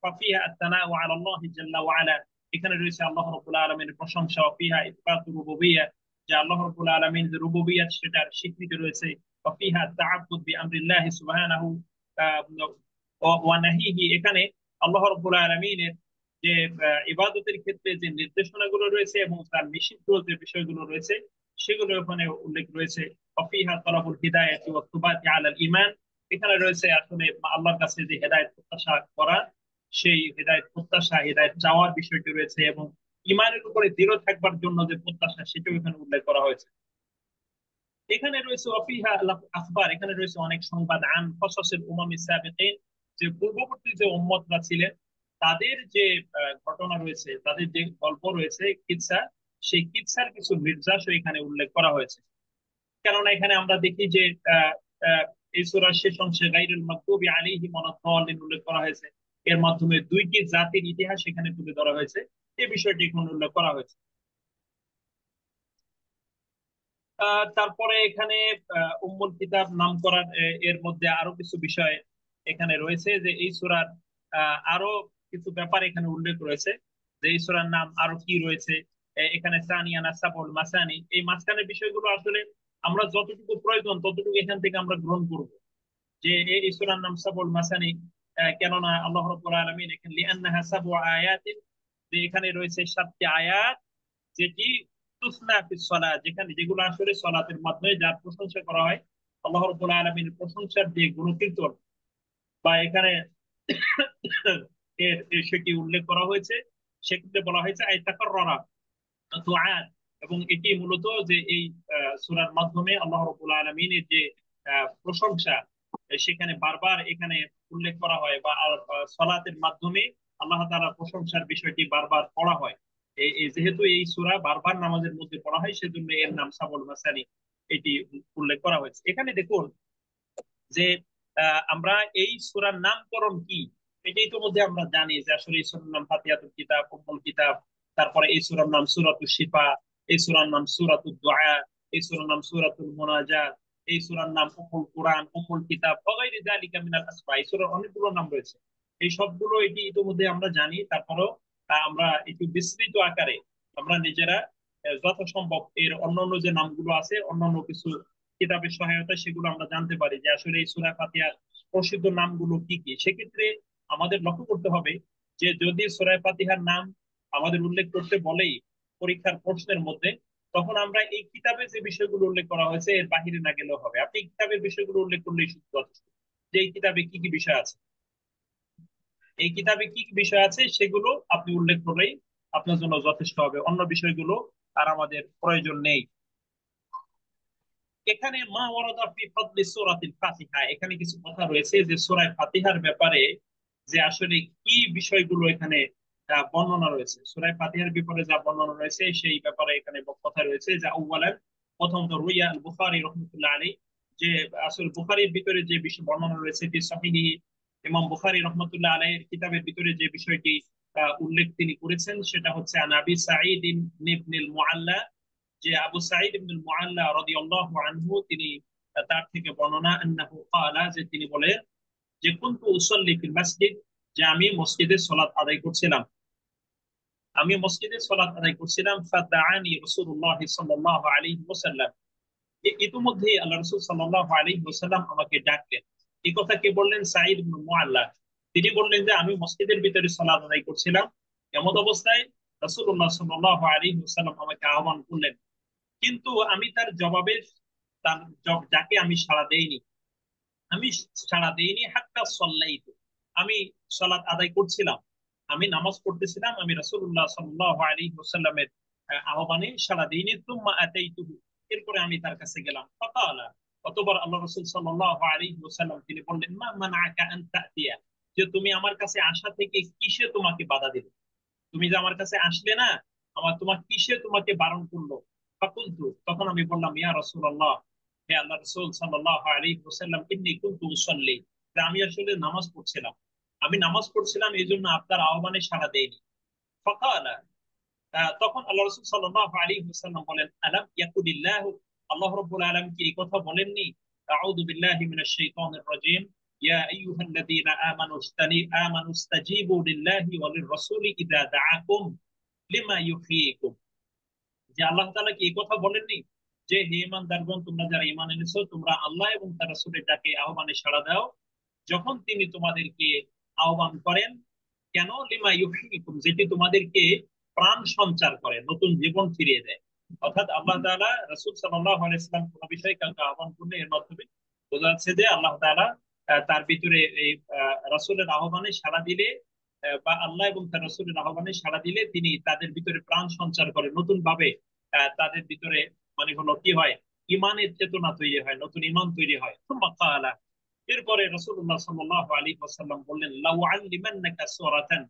ফাফিহা আত-তানাউ আলা আল্লাহ জাল্লা ওয়া আলা, এখানে রয়েছে আল্লাহ রাব্বুল আলামিনের প্রশংসা। ওয়াফিহা ইসবাতু রুবুবিয়্যাহ, যে আল্লাহ রাব্বুল আলামিন যে রুবুবিয়্যাত সেটার স্বীকৃতি রয়েছে। ওয়াফিহা তাআব্বুদ বিআমরিল্লাহি সুবহানাহু ওয়া নাহিহি, এখানে আল্লাহ রাব্বুল আলামিনের যে ইবাদতের ক্ষেত্রে যে নির্দেশনাগুলো রয়েছে এবং তার নিষিদ্ধ যে বিষয়গুলো রয়েছে সেগুলো ওখানে উল্লেখ রয়েছে। অফিহা তলাবুল হিদায়াতি ওয়া তুবাতি আলাল ঈমান, এখানে রয়েছে আসলে আল্লাহর কাছে যে হেদায়েত প্রত্যাশা করা, সেই হেদায়েত প্রত্যাশা, হেদায়েত চাওয়ার বিষয়টি রয়েছে, এবং ঈমানের উপরে দৃঢ় থাকবার জন্য যে প্রত্যাশা সেটাও এখানে উল্লেখ করা হয়েছে। এখানে রয়েছে অফিহা আখবার, এখানে রয়েছে অনেক সংবাদ আন কসাসিল উমামিস সাবিকিন, যে পূর্ববর্তী যে উম্মতরা ছিলেন তাদের যে ঘটনা রয়েছে, তাদের যে গল্প রয়েছে, কিচ্ছা, সেই কিচ্ছার কিছু নির্যাসও এখানে উল্লেখ করা হয়েছে। কেননা এখানে আমরা দেখি যে আহ, আহ, এই সূরার শেষ অংশে গায়রুল মাগদুবি আলাইহিম ওয়ালাদ-দাল্লিন উল্লেখ করা হয়েছে। এর মাধ্যমে দুইটি জাতির ইতিহাস এখানে তুলে ধরা হয়েছে, এই বিষয়টি এখানে উল্লেখ করা হয়েছে। তারপরে এখানে উম্মুল কিতাব নাম করার এর মধ্যে আরো কিছু বিষয় এখানে রয়েছে, যে এই সূরার আরো কিছু ব্যাপার এখানে উল্লেখ রয়েছে, যে এই সূরার নাম আরো কি রয়েছে। এখানে সানিয়ানা সাবুল মাসানি, এই মাঝখানের বিষয়গুলো আসলে আমরা যতটুকু প্রয়োজন ততটুকু এখান থেকে আমরা গ্রহণ করব। যে এই সূরার নাম সাবুল মাসানি, কেননা আল্লাহ রাব্বুল আলামিন এখানে লিআন্নাহা সাবু আয়াতিন, যে এখানে রয়েছে 7টি আয়াত, যেটি তুসনা ফিস সালাত, যেখানে যেগুলো আসলে সালাতের মাধ্যমে যার প্রশংসা করা হয়, আল্লাহ রাব্বুল আলামিনের প্রশংসার যে গুণকীর্তন বা এখানে সেটি উল্লেখ করা হয়েছে। সেক্ষেত্রে বলা হয়েছে আই তাকাররারা দুআত, এবং এটি মূলত যে এই সূরার মাধ্যমে আল্লাহ রাব্বুল আলামিনের যে প্রশংসা সেখানে বারবার এখানে উল্লেখ করা হয়, বা সালাতের মাধ্যমে আল্লাহ তাআলার প্রশংসার বিষয়টি বারবার পড়া হয়। যেহেতু এই সূরা বারবার নামাজের মধ্যে পড়া হয়, সেজন্য এর নাম সাবুল মাসানি এটি উল্লেখ করা হয়েছে। এখানে দেখুন যে আমরা এই সূরার নামকরণ কি, এটাই তো মধ্যে আমরা জানি যে আসলে এই সূরার নাম ফাতিহাতুল কিতাব, উম্মুল কিতাব। তারপরে এই সূরার নাম সূরাতুশ শিফা, এই সূরার নাম সূরাতুদ দুআ, এই সূরার নাম সূরাতুল মুনাজাত, এই সূরার নাম উম্মুল কুরআন, উম্মুল কিতাব ওয়া গায়রি যালিকা মিনাল আসমা। এই সূরার অনেকগুলো নাম রয়েছে, এই সবগুলো এটি ইতিমধ্যে আমরা জানি। তারপরেও আমরা একটু বিস্তৃত আকারে আমরা নিজেরা যথাসম্ভব এর অন্যান্য যে নামগুলো আছে, অন্যান্য কিছু কিতাবের সহায়তা সেগুলো আমরা জানতে পারি যে আসলে এই সূরা ফাতিহার প্রসিদ্ধ নামগুলো কি কি। সেক্ষেত্রে আমাদের লক্ষ্য করতে হবে যে যদি সূরা ফাতিহার নাম আমাদের উল্লেখ করতে বলেই পরীক্ষার প্রশ্নের মধ্যে, তখন আমরা এই কিতাবে যে বিষয়গুলো উল্লেখ করা হয়েছে এর বাহিরে না গেলেও হবে। আপনি কিতাবের বিষয়গুলো উল্লেখ করলেই শুধু যথেষ্ট, যে এই কিতাবে কি কি বিষয় আছে, এই কিতাবে কি কি বিষয় আছে সেগুলো আপনি উল্লেখ করলেই আপনার জন্য যথেষ্ট হবে, অন্য বিষয়গুলো আর আমাদের প্রয়োজন নেই। এখানে মা ওয়ারাদা ফি ফাদলি সূরাতিল ফাতিহা, এখানে কিছু কথা রয়েছে যে সূরা ফাতিহার ব্যাপারে যে আসলে কি বিষয়গুলো এখানে বর্ণনা রয়েছে, সূরা ফাতিহার ব্যাপারে যা বর্ণনা রয়েছে সেই ব্যাপারে এখানে কথা রয়েছে। যা আউয়ালান, প্রথমত রুইয়া আল বুখারী রাহমাতুল্লাহ আলাইহি, যে আসলে বুখারীর ভিতরে যে বিষয় বর্ণনা রয়েছে ফি সাহিহি ইমাম বুখারী রহমতুল্লাহ আলাইহির কিতাবের ভিতরে যে বিষয়টি উল্লেখ তিনি করেছেন সেটা হচ্ছে আন আবি সাঈদ ইবনুল মুআল্লা, যে আবু সাঈদ ইবনুল মুআল্লা রাদিয়াল্লাহু আনহু তিনি তার থেকে বর্ণনা আন্নাহু ক্বালা, যে তিনি বলেন যে কুনতু উসাল্লি ফিল মসজিদ, যে আমি মসজিদে সালাত আদায় করছিলাম, আমি মসজিদে সালাত আদায় করছিলাম। ফাদাআনি রাসূলুল্লাহ সাল্লাল্লাহু আলাইহি ওয়াসাল্লাম, ইতিমধ্যেই আল্লাহ রাসূল সাল্লাল্লাহু আলাইহি ওয়াসাল্লাম আমাকে ডাকলেন। এই কথা কে বললেন? সাঈদ ইবনে মুআল্লা। তিনি বললেন যে আমি মসজিদের ভিতরে সালাত আদায় করছিলাম, এমন অবস্থায় রাসূলুল্লাহ সাল্লাল্লাহু আলাইহি ওয়াসাল্লাম আমাকে আহ্বান করলেন, কিন্তু আমি তার জবাবে তার যাকে আমি সাড়া দেইনি, আমি সাড়া দেইনি হাত্তা সাল্লাইতু, আমি সালাত আদায় করছিলাম, আমি নামাজ পড়তেছিলাম, আমি রাসূলুল্লাহ সাল্লাল্লাহু আলাইহি ওয়াসাল্লামের আহ্বানে সাড়া দেইনি। তুম্মা আতাইতুহু, এরপরে আমি তার কাছে গেলাম। ফাকালা, অতঃপর আল্লাহ রাসূল সাল্লাল্লাহু আলাইহি ওয়াসাল্লাম তিনি বললেন, মা মানাআকা আন তাতিয়া, যে তুমি আমার কাছে আসা থেকে কিসে তোমাকে বাধা দিল? তুমি যে আমার কাছে আসলে না, তোমার কিসে তোমাকে বারণ করলো? ফাকুলতু, তখন আমি বললাম, ইয়া রাসূলুল্লাহ, হে আল্লাহ রাসূল সাল্লাল্লাহু আলাইহি ওয়াসাল্লাম, ইন্নী কুনতু উসাল্লি, যে আমি আসলে নামাজ পড়ছিলাম, আমি নামাজ পড়ছিলাম, এই জন্য আপনার আহ্বানে সাড়া দেইনি। ফাকালা, তখন আল্লাহ রাসূল সাল্লাল্লাহু আলাইহি ওয়াসাল্লাম বলেন, আলাম ইয়াকুলিল্লাহু, আল্লাহ রাব্বুল আলামিন কি এই কথা বলেননি? আউযু বিল্লাহি মিনাশ শাইতানির রাজীম, ইয়া আইয়ুহাল্লাযীনা আমানু ইস্তাজীবু লিল্লাহি ওয়া লির-রাসূলি ইযা দাআকুম লিমা ইউহয়িকুম, যে আল্লাহ তাআলা কি এই কথা বলেননি যে হে ঈমানদারগণ, তোমরা যারা ঈমান এনেছো, তোমরা আল্লাহ এবং তার রাসূলের ডাকে আহ্বানে সাড়া দাও যখন তিনি তোমাদেরকে আহ্বান করেন। কেন? লিমা ইউহয়িকুম, যেটি তোমাদেরকে প্রাণ সঞ্চার করে, নতুন জীবন ফিরিয়ে দেয়। অর্থাৎ আল্লাহ তাআলা রাসূল সাল্লাল্লাহু আলাইহি ওয়াসাল্লাম কোন বিষয়ে কাউকে আহ্বান করলে এর মাধ্যমে বোঝা যাচ্ছে যে আল্লাহ তাআলা তার ভিতরে এই রাসূলের আহ্বানে সাড়া দিলে বা আল্লাহ এবং তার রাসূলের আহ্বানে সাড়া দিলে তিনি তাদের ভিতরে প্রাণ সঞ্চার করে, নতুন ভাবে তাদের ভিতরে মানে হলো কি হয়, ইমানের চেতনা তৈরি হয়, নতুন ইমান তৈরি হয়। সুম্মা ক্বালা, এরপরে রাসূলুল্লাহ সাল্লাল্লাহু আলাইহি ওয়াসাল্লাম বললেন, লাউ আল্লিমান্নাকা সূরাতান,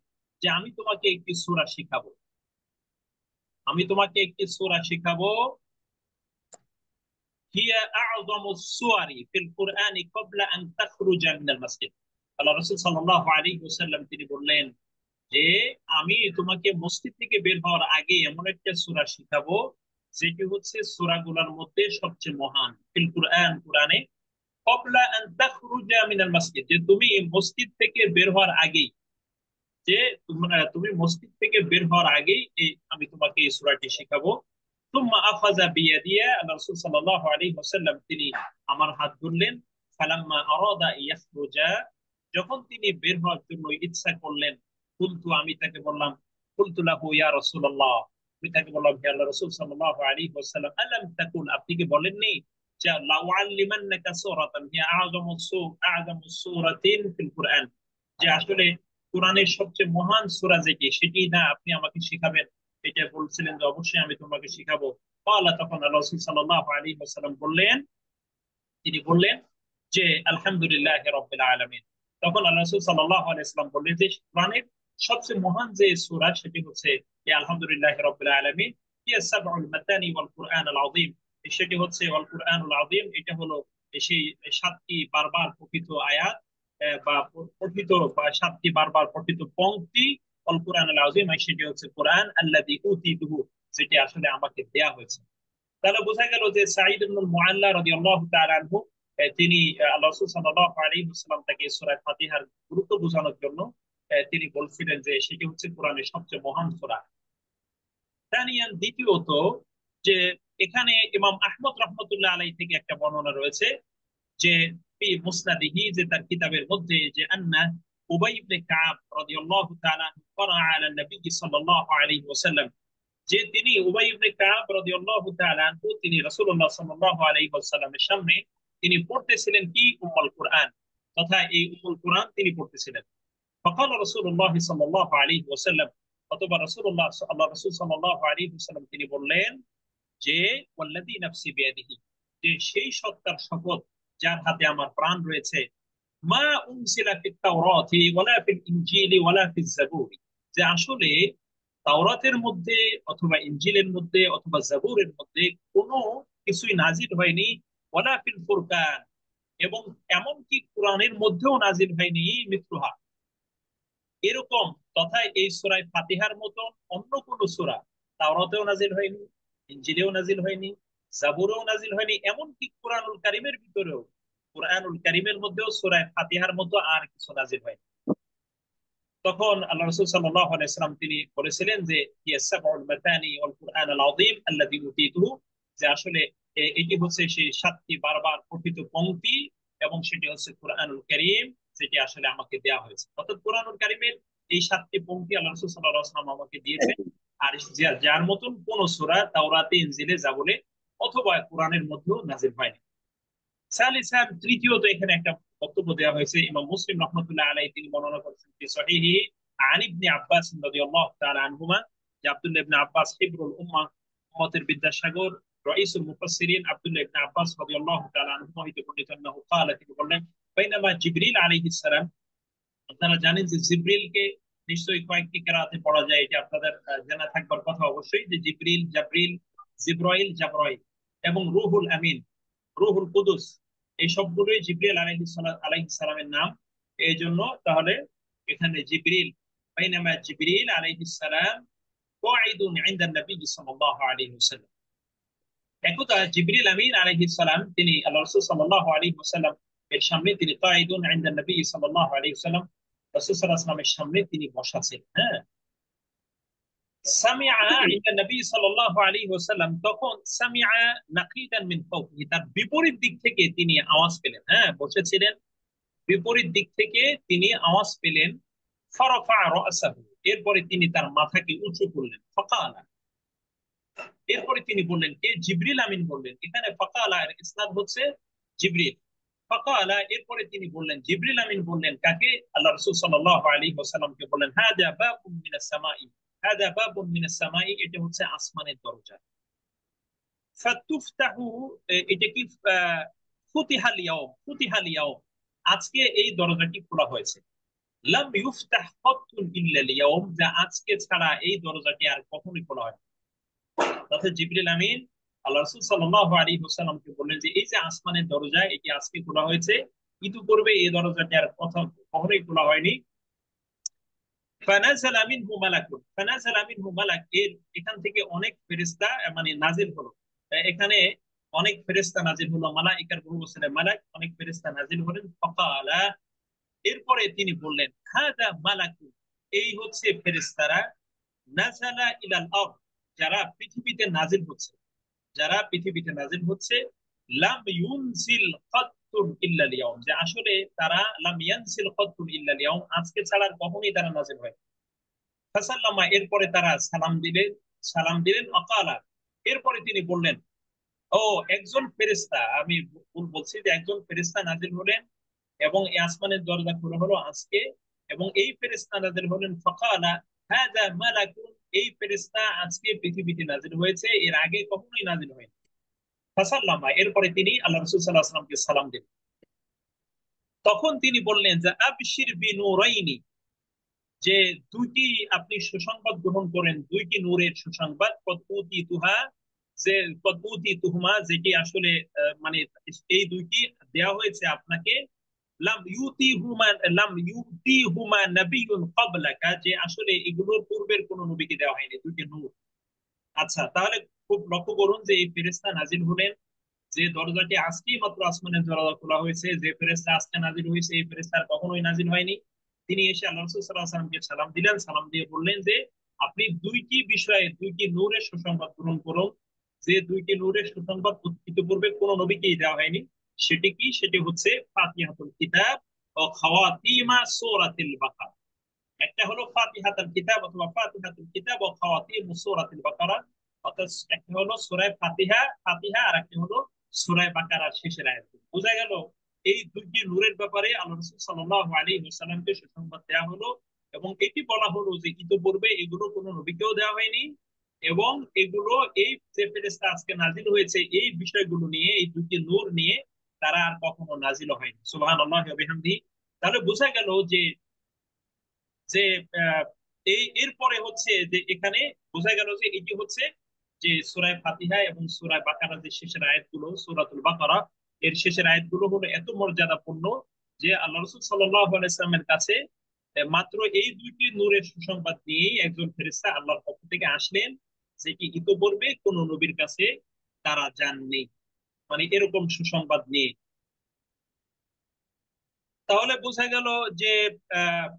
যে আমি তোমাকে একটি সূরা শিখাবো, আমি তোমাকে একটি সূরা শিখাবো। হিয়া আ'যামু সুওয়ারি ফিল কুরআনি ক্বাবলা আন তাখরুজা মিনাল মাসজিদ, আল্লাহ রাসূল সাল্লাল্লাহু আলাইহি ওয়াসাল্লাম তিনি বললেন যে আমি তোমাকে মসজিদ থেকে বের হওয়ার আগে এমন একটা সূরা শিখাবো যেটি হচ্ছে সূরাগুলোর মধ্যে সবচেয়ে মহান, ফিল কুরআন, কুরআনে, ক্বাবলা আন তাখরুজা মিনাল মাসজিদ, যে তুমি মসজিদ থেকে বের হওয়ার আগেই, যে তুমি মসজিদ থেকে বের হওয়ার আগেই আমি তোমাকে এই সূরাটি শেখাবো। তুম্মা আখাযা বিয়াদিয়া, আল্লাহ রাসূল সাল্লাল্লাহু আলাইহি ওয়াসাল্লাম তিনি আমার হাত ধরলেন। ফালাম্মা আরাদা ইয়াখরুজা, যখন তিনি বের হওয়ার জন্য ইচ্ছা করলেন, কুলতু, আমি তাকে বললাম, কুলতু লাহু ইয়া রাসূলুল্লাহ, আমি তাকে বললাম, হে আল্লাহ রাসূল সাল্লাল্লাহু আলাইহি ওয়াসাল্লাম, আলাম তাকুল, আপনি কি বলেননি যে লাউ আল্লিমান্নাকা সূরাতান হিয়া আ'যামু সূরাতিন ফিল কুরআন, যে আসলে কোরআনের সবচেয়ে মহান সূরা যেটি সেটি না আপনি আমাকে শিখাবেন? এটা বলছিলেন যে অবশ্যই আমি তোমাকে শিখাবো। আল্লাহ, তখন আল্লাহ রাসূল সাল্লাল্লাহু আলাইহি ওয়াসাল্লাম বললেন, তিনি বললেন যে আলহামদুলিল্লাহি রাব্বিল আলামিন। তখন আল্লাহ রাসূল সাল্লাল্লাহু আলাইহি ওয়াসাল্লাম বললেন যে কোরআনের সবচেয়ে মহান যে সূরা সেটি হচ্ছে এই আলহামদুলিল্লাহি রাব্বিল আলামিন, হিয়া সাবউল মাতানি ওয়াল কুরআনুল আযীম, সেটি হচ্ছে ওয়াল কুরআনুল আযীম, এটা হলো সেই সাতটি বারবার পঠিত আয়াত বা পঠিত বা সাতটি বারবার পঠিত পংক্তি, ওয়াল কুরআনুল আযীম, সেটি হচ্ছে কোরআন, আল্লাযী উতিতুহু, যেটি আসলে আমাকে দেয়া হয়েছে। তাহলে বোঝা গেল যে সাঈদ ইবনুল মুআল্লা রাদিয়াল্লাহু তাআলা আনহু তিনি আল্লাহ রাসূল সাল্লাল্লাহু আলাইহি ওয়াসাল্লাম তাকে সূরা ফাতিহার গুরুত্ব বোঝানোর জন্য তিনি বলছিলেন যে সেটি হচ্ছে কোরআনের সবচেয়ে মহান সূরা। তানিয়ান, দ্বিতীয়ত, যে এখানে ইমাম আহমদ রাহমাতুল্লাহ আলাইহি থেকে একটা বর্ণনা রয়েছে যে ফি মুসনাদিহি, যে তার কিতাবের মধ্যে, যে আন্না উবাই ইবনে কাব রাদিয়াল্লাহু তাআলা ক্বারা আলা নবী সাল্লাল্লাহু আলাইহি ওয়াসাল্লাম, যে তিনি উবাই ইবনে কাব রাদিয়াল্লাহু তাআলা আনহু তিনি রাসূলুল্লাহ সাল্লাল্লাহু আলাইহি ওয়াসাল্লামের সামনে তিনি পড়তেছিলেন কি উম্মুল কুরআন, তথা এই উম্মুল কুরআন তিনি পড়তেছিলেন। فقال رسول الله صلى الله عليه وسلم, অতঃপর আল্লাহ রাসূল সাল্লাল্লাহু আলাইহি ওয়াসাল্লাম তিনি বললেন যে ওয়াল্লাযী নাফসি বিয়াদিহি, যে সেই সত্তার শপথ যার হাতে আমার প্রাণ রয়েছে, মা উনসিলা ফিত তাওরাতি ওয়ালা ফিল ইনজিলি ওয়ালা ফিজ জাবুরি, যে আসলে তাওরাতের মধ্যে অথবা ইনজিলের মধ্যে অথবা জাবুরের মধ্যে কোনো কিছুই নাজিল হয়নি, ওয়ালা ফিল ফুরকান, এবং এমনকি কোরআনের মধ্যেও নাজিল হয়নি মিথ্লুহা এরকম, তথা এই সূরায়ে ফাতিহার মতো অন্য কোন সূরা তাওরাতেও নাজিল হয়নি, ইনজিলেও নাজিল হয়নি, জাবুরেও নাজিল হয়নি, এমনকি কোরআনুল কারীমের ভিতরেও, কোরআনুল কারীমের মধ্যেও সূরায়ে ফাতিহার মতো আর কিছু নাজিল হয়নি। তখন আল্লাহ রাসূল সাল্লাল্লাহু আলাইহি ওয়াসাল্লাম তিনি বলেছিলেন যে ইয়াসাবুল মাতানি ওয়াল কুরআন আল আযীম আল্লাযী উতীতুহু, যে আসলে এটি হচ্ছে সেই সাতটি বারবার পঠিত পংক্তি এবং সেটি হচ্ছে কোরআনুল কারীম, যেটি আসলে আমাকে দেয়া হয়েছে। অর্থাৎ কোরআনুল কারীমের এই সাতটি পংক্তি আল্লাহ রাসূল সাল্লাল্লাহু আলাইহি ওয়াসাল্লাম আমাকে দিয়েছেন। আর যার মতন কোন সূরা তাওরাতে, ইনজিলে, জাবুরে অথবা কোরআনের মধ্যেও নাজিল হয়নি। সালিসান, তৃতীয়ত এখানে একটা বক্তব্য দেওয়া হয়েছে, ইমাম মুসলিম রাহমাতুল্লাহ আলাইহি তিনি বর্ণনা করেছেন ফি সহিহি আন ইবনে আব্বাস রাদিয়াল্লাহু তাআলা আনহুমা, যে আব্দুল্লাহ ইবনে আব্বাস হিবরুল উম্মাহ, উম্মতের বিদ্যাসাগর, রাইসুল মুফাসসিরিন আব্দুল্লাহ ইবনে আব্বাস রাদিয়াল্লাহু তাআলা আনহুমা হইতে বর্ণিত আন্নাহু ক্বালা, তিনি বললেন বাইনামা জিবরিল আলাইহিস সালাম, আপনারা জানেন যে জিবরিলকে নিশ্চয়ই কয়েকটি কেরাতে পড়া যায়, এটা আপনাদের জানা থাকবার কথা অবশ্যই, যে জিবরিল, জাবরিল, জিব্রাইল, জাবরাইল এবং রূহুল আমিন, রূহুল কুদুস, এই সবগুলোই জিবরিল আলাইহিস সালামের নাম। এই জন্য তাহলে এখানে জিবরিল, বাইনামা জিবরিল আলাইহিস সালাম কাঈদুন ইনদা নবী সাল্লাল্লাহু আলাইহি ওয়াসাল্লাম, একদা জিবরিল আমিন আলাইহিস সালাম তিনি আল্লাহ রাসূল সাল্লাল্লাহু আলাইহি ওয়াসাল্লাম এর সামনে, তিনি কাঈদুন ইনদা নবী সাল্লাল্লাহু আলাইহি ওয়াসাল্লাম, রাসূল সাল্লাল্লাহু আলাইহি ওয়াসাল্লামের সামনে তিনি বসা ছিলেন। হ্যাঁ, সামিআ ইনদা নবী সাল্লাল্লাহু আলাইহি ওয়াসাল্লাম, তখন সামিআ নাকিদান মিন ফাওকিহি, তার বিপরীত দিক থেকে তিনি আওয়াজ পেলেন। হ্যাঁ, বসেছিলেন, বিপরীত দিক থেকে তিনি আওয়াজ পেলেন। ফারাফা রাসাহু, এরপরে তিনি তার মাথাকে উঁচু করলেন। ফাকালা, এরপরে তিনি বললেন, কে? জিবরিল আমিন বললেন। এখানে ফাকালা এর ইসনাদ হচ্ছে জিবরিল। ফাকালা, এরপরে তিনি বললেন, জিবরিল আমিন বললেন কাকে? আল্লাহ রাসূল সাল্লাল্লাহু আলাইহি ওয়াসাল্লামকে বললেন, হাদা বাবুম মিনাস সামাই, হাদা বাবুম মিনাস সামাই, এটা হচ্ছে আসমানের দরজা। ফাতুফতাহু, এটা কি ফুতিহাল ইয়াউম, ফুতিহাল ইয়াউম, আজকে এই দরজাটি খোলা হয়েছে। লাম ইউফতাহ কাত্তুন ইল্লাল ইয়াউম, যা আজকে ছাড়া এই দরজাটি আর কখনোই খোলা হয় না। তথা জিবরিল আমিন আল্লাহ রাসূল সাল্লাল্লাহু আলাইহি ওয়াসাল্লামকে বললেন যে এই যে আসমানের দরজা, এটি আজকে খোলা হয়েছে, ইতিপূর্বে এই দরজাটি আর কখনোই খোলা হয়নি। ফানাজালা মিনহু মালাকুন, ফানাজালা মিনহু মালাক, এর এখান থেকে অনেক ফেরেশতা মানে নাজিল হলো। এখানে অনেক ফেরেশতা নাজিল হলো, মালাইকার বহু বচনে মালাক, অনেক ফেরেশতা নাজিল হলেন। ফাকালা, এরপরে তিনি বললেন, হাদা মালাকুন, এই হচ্ছে ফেরেশতারা, নাজালা ইলাল আরদ, যারা পৃথিবীতে নাজিল হচ্ছে, যারা পৃথিবীতে নাজিল হচ্ছে। লাম ইউনজিল কাত্তুন ইল্লাল ইয়াউম, যে আসলে তারা লাম ইয়ানজিল কাত্তুন ইল্লাল ইয়াউম, আজকে ছাড়া আর কখনোই তারা নাজিল হয়। ফাসাল্লামা, এরপরে তারা সালাম দিলেন, সালাম দিলেন। অকালা, এরপরে তিনি বললেন, ও একজন ফেরেশতা, আমি ভুল বলছি, যে একজন ফেরেশতা নাজিল হলেন এবং এই আসমানের দরজা খোলা হলো আজকে, এবং এই ফেরেশতা নাজিল হলেন। ফাকালা হাদা মালাকুন, এই ফেরেশতা আজকে পৃথিবীতে নাজিল হয়েছে, এর আগে কখনোই নাজিল হয়নি। ফাসাল্লামা, এরপরে তিনি আল্লাহ রাসূল সাল্লাল্লাহু আলাইহি ওয়াসাল্লামকে সালাম দিলেন। তখন তিনি বললেন যে আবশির বিনুরাইনি, যে দুইটি আপনি সুসংবাদ গ্রহণ করেন, দুইটি নূরের সুসংবাদ। কদউতি তুহা, যে কদউতি তুহমা, যেটি আসলে মানে এই দুইটি দেয়া হয়েছে আপনাকে। লাম ইউতি হুমা, লাম ইউতি হুমা নবিয়ুন ক্বাবলাকা, যে আসলে এগুলোর পূর্বের কোন নবীকে দেওয়া হয়নি, দুইটি নূর। আচ্ছা, তাহলে খুব লক্ষ্য করুন যে এই ফেরেশতা নাজিল হলেন, যে দরজাটি আজকেই মাত্র আসমানের দরজা খোলা হয়েছে, যে ফেরেশতা আজকে নাজিল হয়েছে, এই ফেরেশতা কখনোই নাজিল হয়নি। তিনি এসে আল্লাহ রাসূল সাল্লাল্লাহু আলাইহি ওয়াসাল্লামকে সালাম দিলেন, সালাম দিয়ে বললেন যে আপনি দুইটি বিষয়ে, দুইটি নূরের সুসংবাদ গ্রহণ করুন, যে দুইটি নূরের সুসংবাদ ইতিপূর্বে কোন নবীকেই দেওয়া হয়নি। সেটি কি? সেটি হচ্ছে ফাতিহাতুল কিতাব ও খাওয়াতিমা সূরাতুল বাকারা। একটা হলো ফাতিহাতুল কিতাব অথবা ফাতিহাতুল কিতাব ও খাওয়াতিম সূরাতুল বাকারা, অর্থাৎ একটা হলো সূরা ফাতিহা, ফাতিহা, আর একটা হলো সূরা বাকারার শেষের আয়াত। বোঝা গেল এই দুটি নূরের ব্যাপারে আল্লাহ রাসূল সাল্লাল্লাহু আলাইহি ওয়াসাল্লামকে সুসংবাদ দেওয়া হলো, এবং এটি বলা হলো যে ইতিপূর্বে এগুলো কোনো নবীকেও দেওয়া হয়নি, এবং এগুলো এই যে ফেরেশতা আজকে নাজিল হয়েছে এই বিষয়গুলো নিয়ে, এই দুটি নূর নিয়ে তারা আর কখনো নাজিল হয়নি। সুবহানাল্লাহি ওয়া বিহামদিহি। তাহলে বোঝা গেল যে যে এই এরপরে হচ্ছে যে এখানে বোঝা গেল যে এটি হচ্ছে যে সূরা ফাতিহা এবং সূরা বাকারা যে শেষের আয়াতগুলো, সূরাতুল বাকারা, এর শেষের আয়াতগুলো হলো এত মর্যাদাপূর্ণ যে আল্লাহ রাসূল সাল্লাল্লাহু আলাইহি ওয়াসাল্লামের কাছে মাত্র এই দুইটি নূরের সুসংবাদ নিয়েই একজন ফেরেশতা আল্লাহর পক্ষ থেকে আসলেন, যেটি ইতোপূর্বে কোন নবীর কাছে তারা যাননি, মানে এরকম সুসংবাদ নিয়ে। তাহলে বোঝা গেল যে আহ,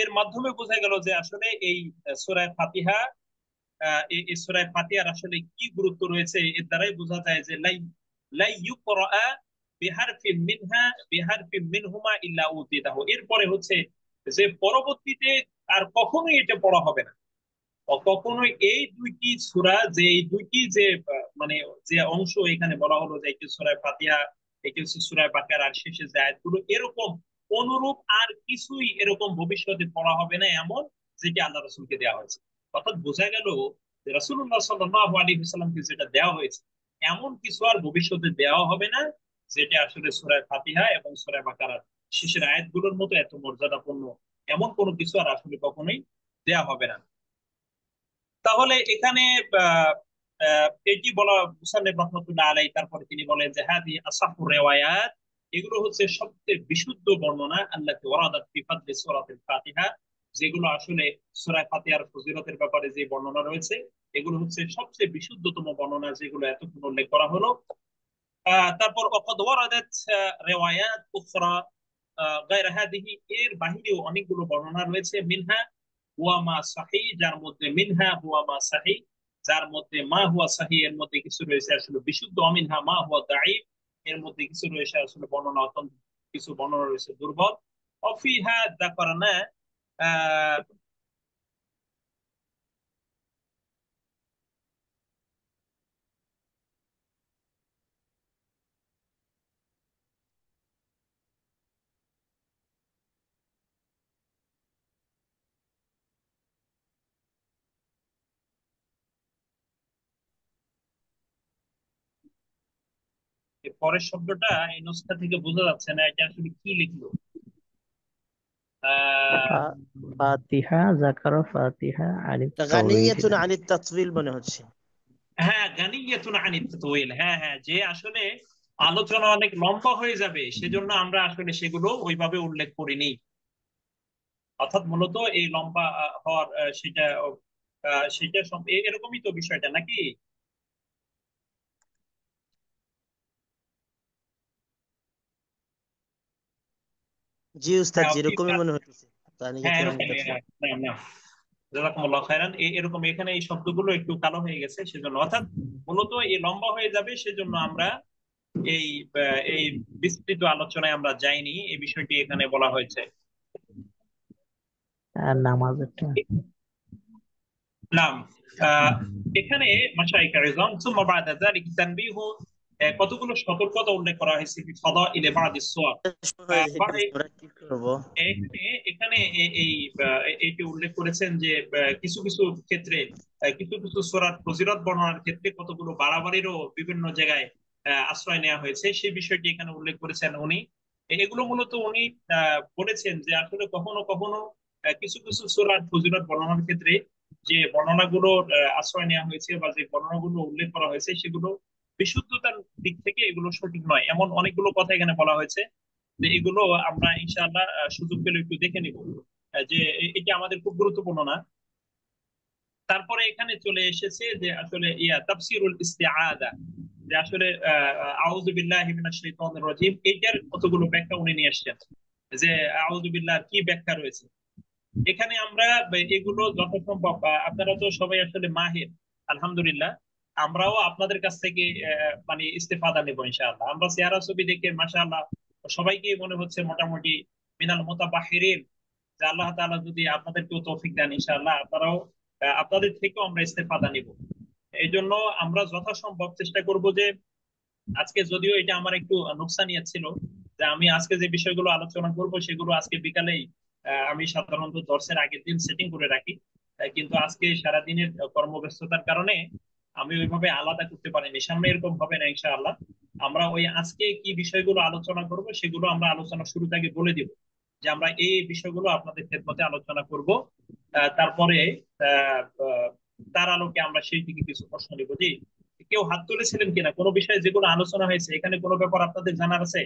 এর মাধ্যমে বোঝা গেল যে আসলে এই সূরা ফাতিহা, এই সূরা ফাতিহার আসলে কি গুরুত্ব রয়েছে। এর দ্বারাই বোঝা যায় যে লাই লাই ইউকরা বিহারফিন মিনহা বিহারফিন মিনহুমা ইল্লা উতিদাহু, এরপরে হচ্ছে যে পরবর্তীতে আর কখনোই এটা পড়া হবে না। কখনোই এই দুইটি সূরা, যে এই দুইটি যে মানে যে অংশ এখানে বলা হলো যে একটি সূরা ফাতিহা, একটি হচ্ছে সূরা বাকারা, আর শেষে যে আয়াতগুলো, এরকম অনুরূপ আর কিছুই এরকম ভবিষ্যতে পড়া হবে না এমন, যেটি আল্লাহ রাসূলকে দেওয়া হয়েছে। অর্থাৎ বোঝা গেল যে রাসূলুল্লাহ সাল্লাল্লাহু আলাইহি ওয়াসাল্লামকে যেটা দেওয়া হয়েছে এমন কিছু আর ভবিষ্যতে দেওয়া হবে না, যেটা আসলে সূরা ফাতিহা এবং সূরা বাকারার শেষের আয়াতগুলোর মতো এত মর্যাদাপূর্ণ। এমন কোনো কিছু আর আসলে কখনোই দেওয়া হবে না। তাহলে এখানে আহ, এটি বলা মুসান্নিফ রহমাতুল্লাহ আলাই, তারপরে তিনি বলেন যে হাদি আসাহু রিওয়ায়াত, এগুলো হচ্ছে সবচেয়ে বিশুদ্ধ বর্ণনা আল্লাহকে ওয়ারাদাত ফি ফাদলি সূরাতুল ফাতিহা, যেগুলো আসলে সূরা ফাতিহার ফজিলতের ব্যাপারে যে বর্ণনা রয়েছে এগুলো হচ্ছে সবচেয়ে বিশুদ্ধতম বর্ণনা, যেগুলো এতক্ষণ উল্লেখ করা হলো। তারপর ওয়াকাদ ওয়ারাদাত রিওয়ায়াত উখরা গায়রা হাদিহি, এর বাহিরেও অনেকগুলো বর্ণনা রয়েছে। মিনহা হুয়া মা সাহি, যার মধ্যে মিনহা হুয়া মা সাহি, যার মধ্যে মা হুয়া সাহি এর মধ্যে কিছু রয়েছে আসলে বিশুদ্ধ, অমিনহা মা হুয়া দাঈফ, এর মধ্যে কিছু রয়েছে আসলে বর্ণনা অত্যন্ত, কিছু বর্ণনা রয়েছে দুর্বল। অফিহা যাকারনা, আহ এই পরের শব্দটা এই নুসখা থেকে বোঝা যাচ্ছে না, এটা আসলে কি লিখলো। আহ ফাতিহা জাকার ফাতিহা আলিফ তা তাওয়িল। গানিয়াতুন আনিত তাতওয়িল মনে হচ্ছে। হ্যাঁ, গানিয়াতুন আনিত তাতওয়িল, হ্যাঁ হ্যাঁ, যে আসলে আলোচনা অনেক লম্বা হয়ে যাবে সেজন্য আমরা আসলে সেগুলো ওইভাবে উল্লেখ করিনি। অর্থাৎ মূলত এই লম্বা হওয়ার সেটা এরকমই তো বিষয়টা নাকি। জি উস্তাদ, হ্যাঁ যেরকমই মনে হচ্ছে হ্যাঁ গানিয়াতুন আনিত এরকমই, তাতওয়িল। না না, জাযাকুমুল্লাহ খাইরান। এরকম এখানে এই শব্দগুলো একটু কালো হয়ে গেছে সেজন্য, অর্থাৎ মূলত এই লম্বা হয়ে যাবে সেজন্য আমরা এই বিস্তৃত আলোচনায় আমরা যাইনি, এই বিষয়টি এখানে বলা হয়েছে। আর নামাজেরটা নাম এখানে মাশায়েখ রিজওয়ান সুম্মা বা'দা যালিক তানবীহু, কতগুলো সতর্কতা উল্লেখ করা হয়েছে ফি ফাদাইল বা'দিস সুওয়ার। হয়ে মানে যাইতেছে, আমরা কি করব? এখানে এখানে এইটি উল্লেখ করেছেন যে কিছু কিছু ক্ষেত্রে কিছু কিছু সূরার ফজিলত বর্ণনার ক্ষেত্রে কতগুলো বাড়াবাড়িরও বিভিন্ন জায়গায় আশ্রয় নেওয়া হয়েছে, সেই বিষয়টি এখানে উল্লেখ করেছেন উনি। এগুলো মূলত উনি বলেছেন যে আসলে কখনো কখনো কিছু কিছু সূরার ফজিলত বর্ণনার ক্ষেত্রে যে বর্ণনাগুলোর আশ্রয় নেওয়া হয়েছে বা যে বর্ণনাগুলো উল্লেখ করা হয়েছে সেগুলো বিশুদ্ধতার দিক থেকে এগুলো সঠিক নয়, এমন অনেকগুলো কথা এখানে বলা হয়েছে। যে এগুলো আমরা ইনশাআল্লাহ সুযোগ পেলে একটু দেখে নিব, যে এটা আমাদের খুব গুরুত্বপূর্ণ না। তারপরে এখানে চলে এসেছে যে আসলে তাফসিরুল ইস্তিআযা, যে আসলে আউযু বিল্লাহি মিনাশ শাইতানির রাজিম, এটার কতগুলো ব্যাখ্যা উনি নিয়ে আসছেন, যে আউযু বিল্লাহ কি ব্যাখ্যা রয়েছে এখানে। আমরা এগুলো যথাসম্ভব, আপনারা তো সবাই আসলে মাহির, আলহামদুলিল্লাহ। আমরাও আপনাদের কাছ থেকে মানে ইস্তেফাদা নেবো ইনশাআল্লাহ। আমরা চেহারা ছবি দেখে মাশাআল্লাহ সবাইকে মনে হচ্ছে মোটামুটি মিনাল মুতাবাহিরিন, যে আল্লাহ তাআলা যদি আপনাদেরকেও তৌফিক দেন ইনশাআল্লাহ আপনারাও, আপনাদের থেকেও আমরা ইস্তেফাদা নিব। এই জন্য আমরা যথাসম্ভব চেষ্টা করব যে আজকে, যদিও এটা আমার একটু নোকসানিয়াত ছিল, যে আমি আজকে যে বিষয়গুলো আলোচনা করব সেগুলো আজকে বিকালেই আমি সাধারণত দর্শের আগের দিন সেটিং করে রাখি, কিন্তু আজকে সারাদিনের কর্মব্যস্ততার কারণে আমি ওইভাবে আলাদা করতে পারিনি। সামনে এরকম হবে না ইনশাআল্লাহ। আমরা ওই আজকে কি বিষয়গুলো আলোচনা করব সেগুলো আমরা আলোচনা শুরু থেকে বলে দিব, যে আমরা এই বিষয়গুলো আপনাদের খেদমতে আলোচনা করব। তারপরে আহ, আহ, তার আলোকে আমরা সেই থেকে কিছু প্রশ্ন নিব। জি, কেউ হাত তুলেছিলেন কিনা কোনো বিষয়ে যেগুলো আলোচনা হয়েছে, এখানে কোনো ব্যাপার আপনাদের জানার আছে?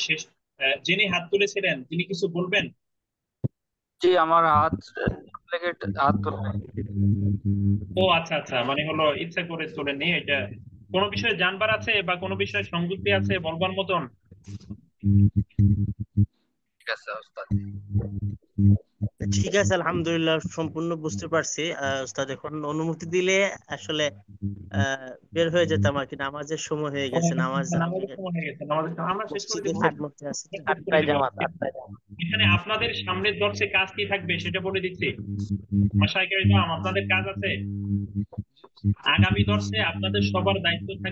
শেষ যিনি হাত তুলেছিলেন তিনি কিছু বলবেন? জি, আমার হাত লেগে হাত তোলা। ও আচ্ছা আচ্ছা, মানে হলো ইচ্ছা করে তোলেননি এটা। কোনো বিষয়ে জানবার আছে বা কোনো বিষয়ে সংযুক্তি আছে বলবার মতন? ঠিক আছে ওস্তাদ। ঠিক আছে, আলহামদুলিল্লাহ সম্পূর্ণ বুঝতে পারছি। উস্তাদ এখন অনুমতি দিলে আসলে বের হয়ে যেতাম আর কি, নামাজের সময় হয়ে গেছে, নামাজ আমি নামাজের সময় হয়ে গেছে, আমরা শেষ করে মসজিদের দিব। খেদমতে আছি তো। শেষ করে 8টায় দিব। জামাত, 8টায় জামাত। এখানে আপনাদের সামনের দর্শে কাজ কি থাকবে সেটা বলে দিচ্ছি। মাশায়েখে ইকরাম, আপনাদের কাজ আছে আগামী দর্শে আপনাদের সবার দায়িত্ব থাকবে